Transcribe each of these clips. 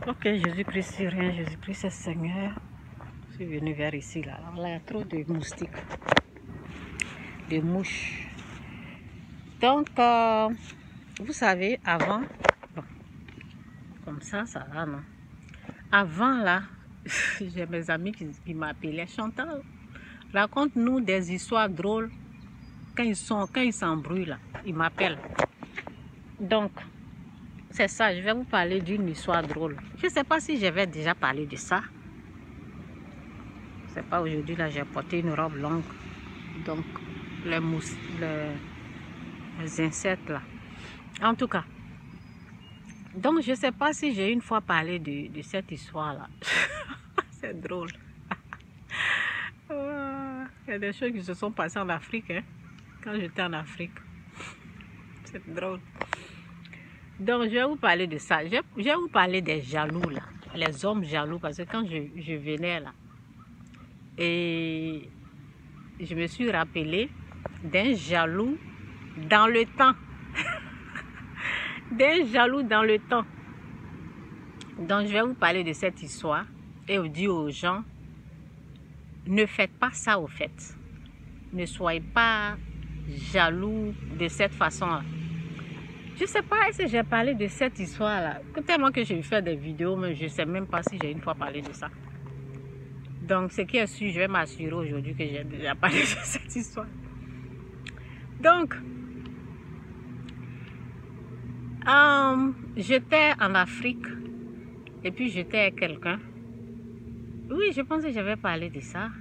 Ok, Jésus-Christ c'est rien, Jésus-Christ c'est Seigneur. Je suis venu vers ici là. Alors là, il y a trop de moustiques, de mouches. Donc, vous savez, avant, bon, comme ça va, non? Avant là, j'ai mes amis qui m'appelaient Chantal. Raconte-nous des histoires drôles. Quand ils s'embrouillent là, ils m'appellent. Donc, c'est ça, je vais vous parler d'une histoire drôle. Je ne sais pas si j'avais déjà parlé de ça. Je ne sais pas, aujourd'hui là, j'ai porté une robe longue. Donc, les insectes là. En tout cas. Donc, je ne sais pas si j'ai une fois parlé de cette histoire là. C'est drôle. Il y a des choses qui se sont passées en Afrique, hein, quand j'étais en Afrique. C'est drôle. Donc, je vais vous parler de ça. Je vais vous parler des jaloux, là. Les hommes jaloux, parce que quand je venais, là, et je me suis rappelé d'un jaloux dans le temps. D'un jaloux dans le temps. Donc, je vais vous parler de cette histoire et vous dire aux gens, ne faites pas ça au fait. Ne soyez pas jaloux de cette façon-là. Je ne sais pas si j'ai parlé de cette histoire-là. Tellement que j'ai fait des vidéos, mais je ne sais même pas si j'ai une fois parlé de ça. Donc, ce qui est sûr, je vais m'assurer aujourd'hui que j'ai déjà parlé de cette histoire. Donc, j'étais en Afrique et puis j'étais avec quelqu'un. Oui, je pense que j'avais parlé de ça.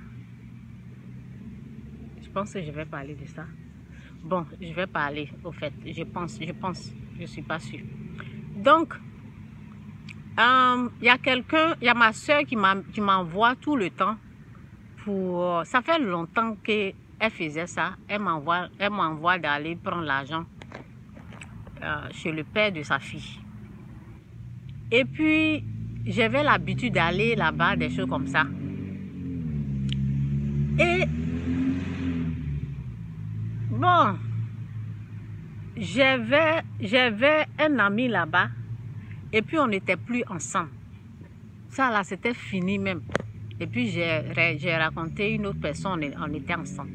Je pense que je vais parler de ça. Bon, je vais parler, au fait. Je pense. Je ne suis pas sûre. Donc, il y a quelqu'un, il y a ma soeur qui m'envoie tout le temps pour... Ça fait longtemps qu'elle faisait ça. Elle m'envoie d'aller prendre l'argent chez le père de sa fille. Et puis, j'avais l'habitude d'aller là-bas, des choses comme ça. Et bon, j'avais un ami là-bas et puis on n'était plus ensemble. Ça là, c'était fini même. Et puis j'ai raconté une autre personne, on était ensemble.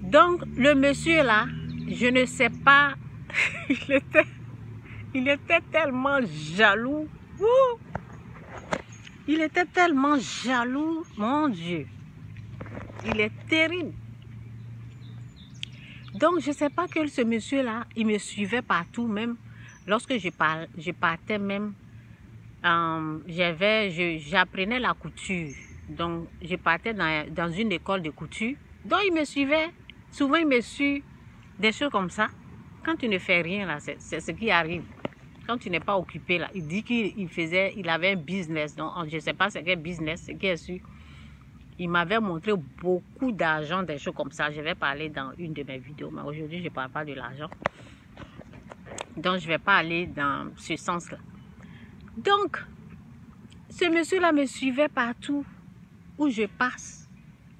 Donc le monsieur là, je ne sais pas, il était tellement jaloux. Ouh! Il était tellement jaloux, mon Dieu. Il est terrible. Donc, je ne sais pas que ce monsieur-là, il me suivait partout, même lorsque je partais même, j'apprenais la couture. Donc, je partais dans une école de couture. Donc, il me suivait. Souvent, il me suit des choses comme ça. Quand tu ne fais rien, là, c'est ce qui arrive. Quand tu n'es pas occupé, là, il dit qu'il avait un business. Donc, je ne sais pas ce qu'est business, ce qui est sûr. Il m'avait montré beaucoup d'argent, des choses comme ça. Je vais parler dans une de mes vidéos, mais aujourd'hui, je ne parle pas de l'argent. Donc, je ne vais pas aller dans ce sens-là. Donc, ce monsieur-là me suivait partout où je passe.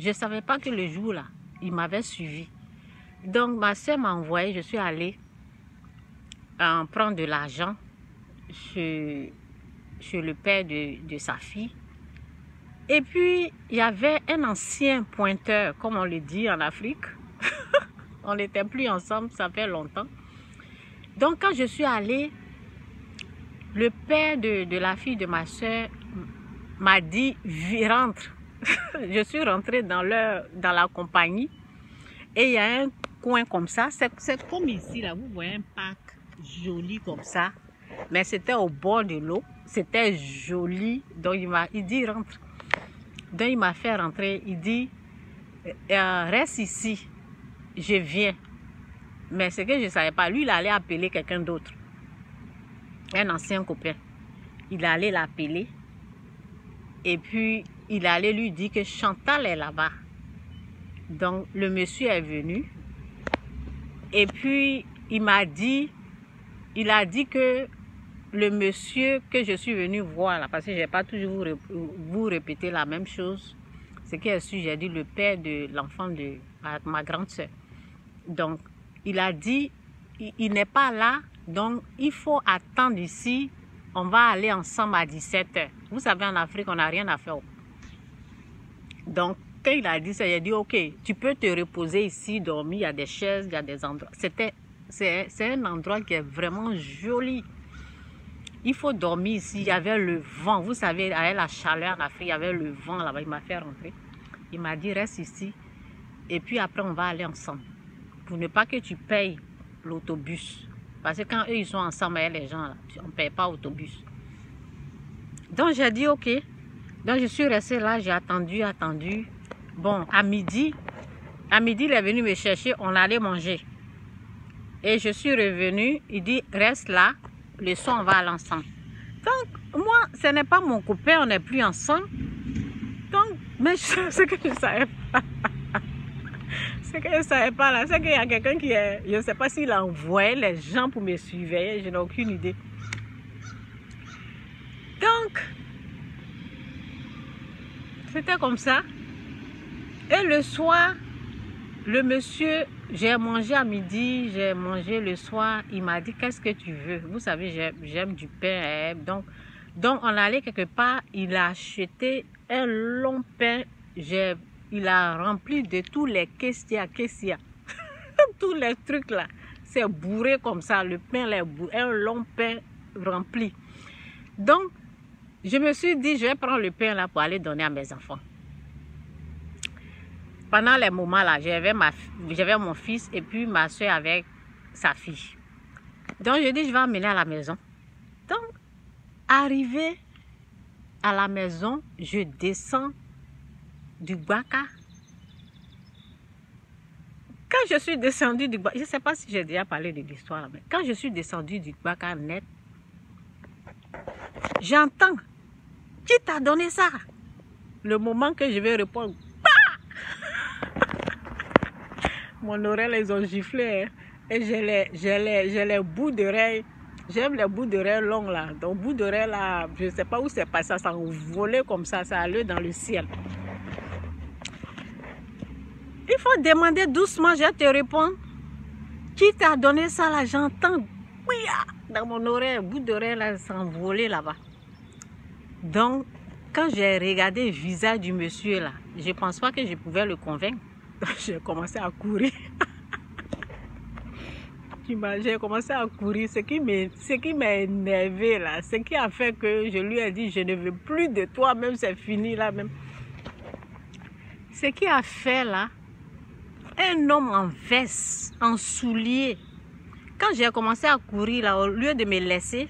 Je ne savais pas que le jour-là, il m'avait suivi. Donc, ma soeur m'a envoyé, je suis allée prendre de l'argent chez le père de sa fille. Et puis, il y avait un ancien pointeur, comme on le dit en Afrique. On n'était plus ensemble, ça fait longtemps. Donc, quand je suis allée, le père de la fille de ma soeur m'a dit, rentre. Je suis rentrée dans la compagnie. Et il y a un coin comme ça. C'est comme ici, là. Vous voyez un parc joli comme ça. Mais c'était au bord de l'eau. C'était joli. Donc, il dit, rentre. Donc, il m'a fait rentrer. Il dit, reste ici, je viens. Mais ce que je ne savais pas, lui, il allait appeler quelqu'un d'autre. Un ancien copain. Il allait l'appeler. Et puis, il allait lui dire que Chantal est là-bas. Donc, le monsieur est venu. Et puis, il a dit que le monsieur que je suis venu voir, là, parce que je n'ai pas toujours vous répéter la même chose. Ce qui est sûr, j'ai dit le père de l'enfant de ma grande soeur. Donc, il a dit, il n'est pas là, donc il faut attendre ici. on va aller ensemble à 17h. Vous savez, en Afrique, on n'a rien à faire. Donc, quand il a dit ça, il a dit, ok, tu peux te reposer ici, dormir, il y a des chaises, il y a des endroits. C'est un endroit qui est vraiment joli. Il faut dormir ici, il y avait le vent. Vous savez, avec la chaleur en Afrique, il y avait le vent là-bas. Il m'a fait rentrer. Il m'a dit, reste ici. Et puis après, on va aller ensemble. Pour ne pas que tu payes l'autobus. Parce que quand eux, ils sont ensemble avec les gens, là, on ne paye pas l'autobus. Donc, j'ai dit, ok. Donc, je suis restée là, j'ai attendu. Bon, à midi, il est venu me chercher, on allait manger. Et je suis revenue, il dit, reste là, le soir, on va aller ensemble. Donc, moi, ce n'est pas mon copain, on n'est plus ensemble. Donc, mais ce que je ne savais pas, c'est qu'il y a quelqu'un qui est, je ne sais pas s'il a envoyé les gens pour me surveiller, je n'ai aucune idée. Donc, c'était comme ça. Et le soir, le monsieur, j'ai mangé à midi, j'ai mangé le soir, il m'a dit, qu'est-ce que tu veux? Vous savez, j'aime du pain. Donc, on allait quelque part, il a acheté un long pain, il a rempli de tous les questia. Tous les trucs là, c'est bourré comme ça, le pain là, un long pain rempli. Donc, je me suis dit, je vais prendre le pain là pour aller donner à mes enfants. Pendant les moments là, j'avais mon fils et puis ma soeur avec sa fille. Donc, je dis, je vais emmener à la maison. Donc, arrivé à la maison, je descends du Gbaka. Quand je suis descendue du Gbaka, je ne sais pas si j'ai déjà parlé de l'histoire là, mais quand je suis descendue du Gbaka net, j'entends, qui t'a donné ça? Le moment que je vais répondre, mon oreille, ils ont giflé. Hein, et j'ai les bouts d'oreilles. J'aime les bouts d'oreilles longs là. Donc, bout d'oreille là, je ne sais pas où c'est passé. Ça volait comme ça allait dans le ciel. Il faut demander doucement, je te réponds. Qui t'a donné ça là? J'entends dans mon oreille, bout d'oreille là, s'envoler là-bas. Donc, quand j'ai regardé le visage du monsieur là, je ne pense pas que je pouvais le convaincre. J'ai commencé à courir. J'ai commencé à courir. Ce qui m'a énervé là, ce qui a fait que je lui ai dit, je ne veux plus de toi, même c'est fini là même. Ce qui a fait là, un homme en veste, en souliers. Quand j'ai commencé à courir là, au lieu de me laisser,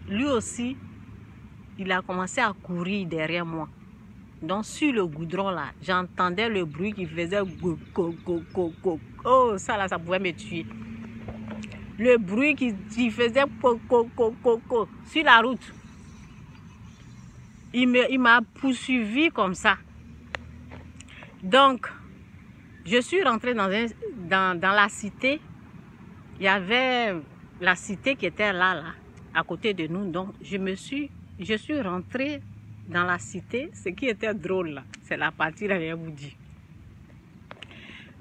lui aussi, il a commencé à courir derrière moi. Donc sur le goudron là, j'entendais le bruit qui faisait go. Oh, ça là, ça pouvait me tuer. Le bruit qui faisait co sur la route. Il m'a poursuivi comme ça. Donc, je suis rentrée dans la cité. Il y avait la cité qui était là, à côté de nous. Donc, je suis rentrée dans la cité. Ce qui était drôle là, c'est la partie là, je vous dis.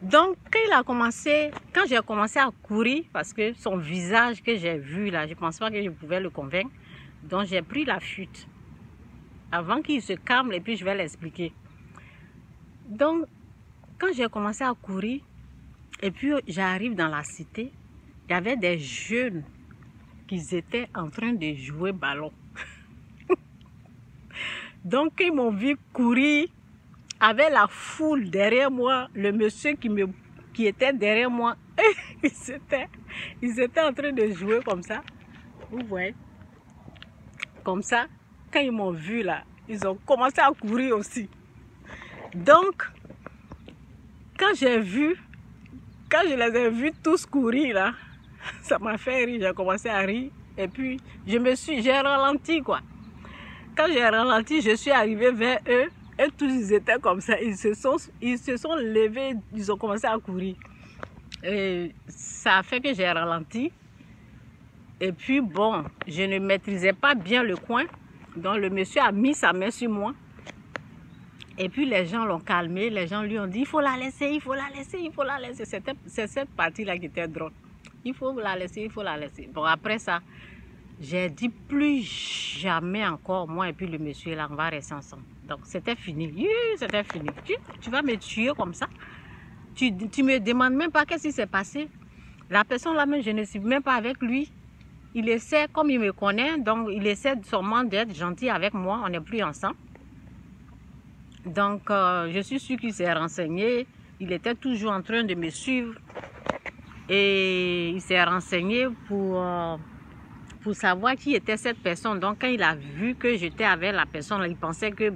Donc, quand j'ai commencé à courir, parce que son visage que j'ai vu là, je ne pense pas que je pouvais le convaincre. Donc, j'ai pris la fuite. Avant qu'il se calme, et puis je vais l'expliquer. Donc, quand j'ai commencé à courir, et puis j'arrive dans la cité, il y avait des jeunes qui étaient en train de jouer ballon. Donc, ils m'ont vu courir avec la foule derrière moi, le monsieur qui était derrière moi, ils étaient en train de jouer comme ça. Vous voyez? Comme ça, quand ils m'ont vu là, ils ont commencé à courir aussi. Donc, quand je les ai vus tous courir là, ça m'a fait rire, j'ai commencé à rire. Et puis, j'ai ralenti quoi. Quand j'ai ralenti, je suis arrivée vers eux. Et tous ils étaient comme ça. Ils se sont levés, ils ont commencé à courir. Et ça a fait que j'ai ralenti. Et puis bon, je ne maîtrisais pas bien le coin. Donc le monsieur a mis sa main sur moi. Et puis les gens l'ont calmé. Les gens lui ont dit, il faut la laisser, il faut la laisser, il faut la laisser. C'est cette partie-là qui était drôle. Il faut la laisser, il faut la laisser. Bon, après ça, J'ai dit plus jamais encore, moi et puis le monsieur là, on va rester ensemble. Donc c'était fini, c'était fini. Tu vas me tuer comme ça. Tu me demandes même pas qu'est-ce qui s'est passé. La personne là même, je ne suis même pas avec lui. Il essaie, comme il me connaît, donc il essaie sûrement d'être gentil avec moi. On n'est plus ensemble. Donc je suis sûre qu'il s'est renseigné. Il était toujours en train de me suivre. Et il s'est renseigné pour savoir qui était cette personne. Donc quand il a vu que j'étais avec la personne, il pensait que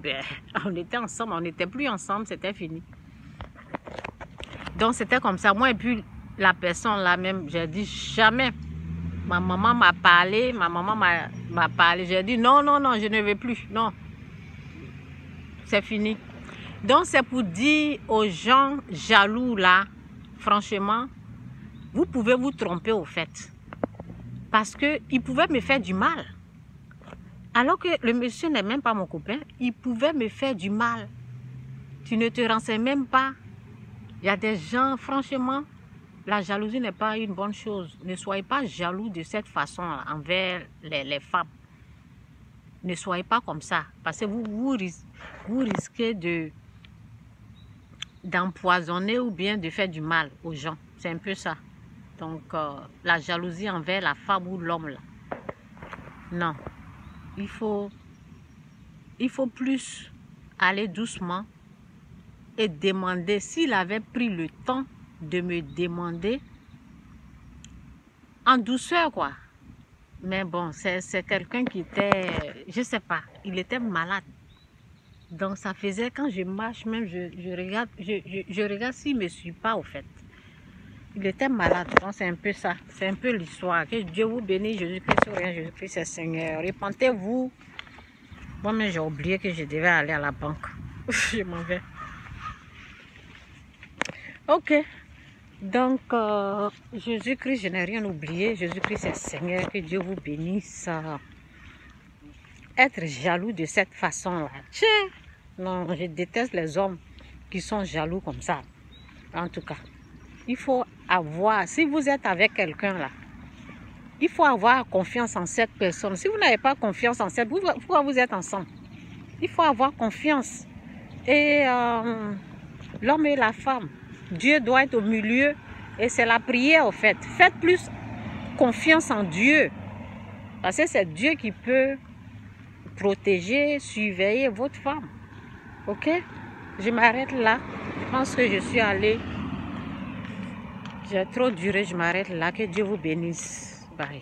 on était ensemble. On n'était plus ensemble, c'était fini. Donc c'était comme ça. Moi et puis la personne là même, j'ai dit jamais. Ma maman m'a parlé, m'a parlé. J'ai dit non, non, non, je ne veux plus. Non, c'est fini. Donc c'est pour dire aux gens jaloux là, franchement, vous pouvez vous tromper au fait. Parce qu'il pouvait me faire du mal. Alors que le monsieur n'est même pas mon copain, il pouvait me faire du mal. Tu ne te renseignes même pas. Il y a des gens, franchement, la jalousie n'est pas une bonne chose. Ne soyez pas jaloux de cette façon envers les femmes. Ne soyez pas comme ça. Parce que vous risquez d'empoisonner ou bien de faire du mal aux gens. C'est un peu ça. Donc, la jalousie envers la femme ou l'homme, là. Non. Il faut plus aller doucement et demander. S'il avait pris le temps de me demander en douceur, quoi. Mais bon, c'est quelqu'un qui était, je sais pas, il était malade. Donc, ça faisait, quand je marche, même, je regarde s'il ne me suit pas, au fait. Il était malade, donc c'est un peu ça. C'est un peu l'histoire. Que Dieu vous bénisse, Jésus-Christ, rien, Jésus-Christ est Seigneur. Repentez-vous. Moi-même, j'ai oublié que je devais aller à la banque. Je m'en vais. Ok. Donc, Jésus-Christ, je n'ai rien oublié. Jésus-Christ est Seigneur. Que Dieu vous bénisse. Être jaloux de cette façon-là. Non, je déteste les hommes qui sont jaloux comme ça. En tout cas. Il faut avoir, si vous êtes avec quelqu'un là, il faut avoir confiance en cette personne. Si vous n'avez pas confiance en cette, pourquoi vous êtes ensemble? Il faut avoir confiance. Et l'homme et la femme, Dieu doit être au milieu. Et c'est la prière au fait. Faites plus confiance en Dieu. Parce que c'est Dieu qui peut protéger, surveiller votre femme. Ok? Je m'arrête là. Je pense que je suis allée. J'ai trop duré, je m'arrête là. Que Dieu vous bénisse. Bye.